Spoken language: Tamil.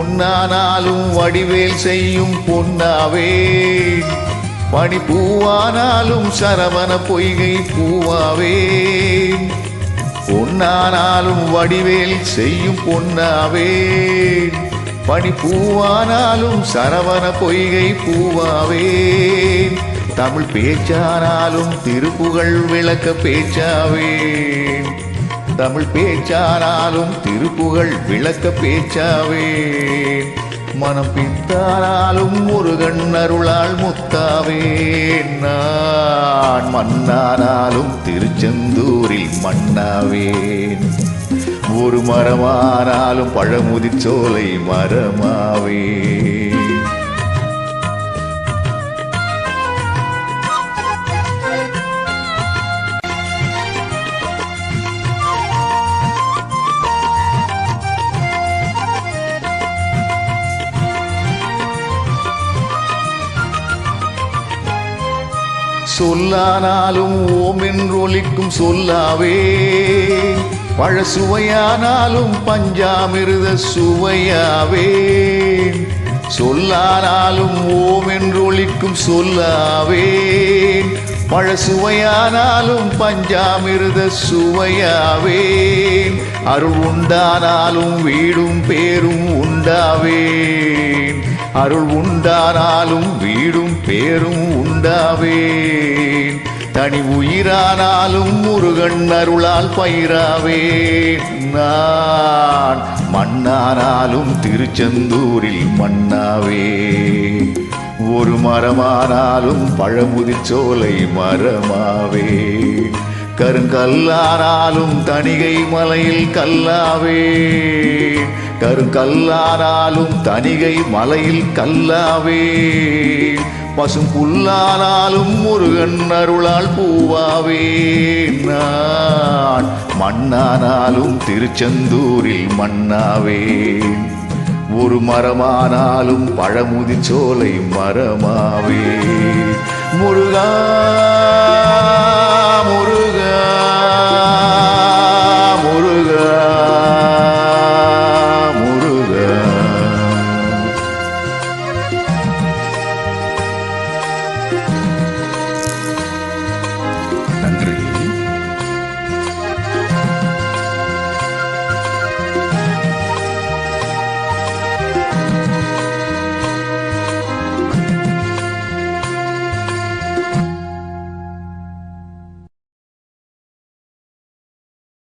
பொன்னானாலும் வடிவேல் செய்யும் பொன்னாவேன், பனிப்பூவானாலும் சரவண பொய்கை பூவாவேன். பொன்னானாலும் வடிவேல் செய்யும் பொன்னாவேன், பனிப்பூவானாலும் சரவண பொய்கை பூவாவேன். தமிழ் பேச்சானாலும் திருப்புகழ் விளக்க பேச்சாவேன், தமிழ் பேச்சானாலும் திருப்புகழ் விளக்க பேச்சாவேன். மனம் பித்தானாலும் முருகன் அருளால் முத்தாவேன். நான் மண்ணானாலும் திருச்செந்தூரில் மண்ணாவேன், ஒரு மரமானாலும் பழமுதிர்ச்சோலை மரமாவேன். சொல்லானாலும் ஓம் என்றொலிக்கும் சொல்லாவேன், பழசுவையானாலும் பஞ்சாமிர்த சுவையாவேன். சொல்லானாலும் ஓம் என்றொலிக்கும் சொல்லாவேன், பழசுவையானாலும் பஞ்சாமிர்த சுவையாவேன். அருள் உண்டானாலும் வீடும் பேரும் உண்டாவேன், அருள் உண்டானாலும் வீடும் பேரும் உண்டாவேன். தனி உயிரானாலும் முருகன் அருளால் பயிராவேன். நான் மண்ணானாலும் திருச்செந்தூரில் மண்ணாவேன், ஒரு மரமானாலும் பழமுதிர்ச்சோலை மரமாவேன். கருங்கல்லானாலும் தணிகை மலையில் கல்லாவேன், கருங்கல்லானாலும் தணிகை மலையில் கல்லாவேன். பசும் புல்லானாலும் முருகன் அருளால் பூவாவேன். நான் மண்ணானாலும் திருச்செந்தூரில் மண்ணாவேன், ஒரு மரமானாலும் பழமுதிர்ச்சோலை மரமாவேன். முருகா முருகா முருகா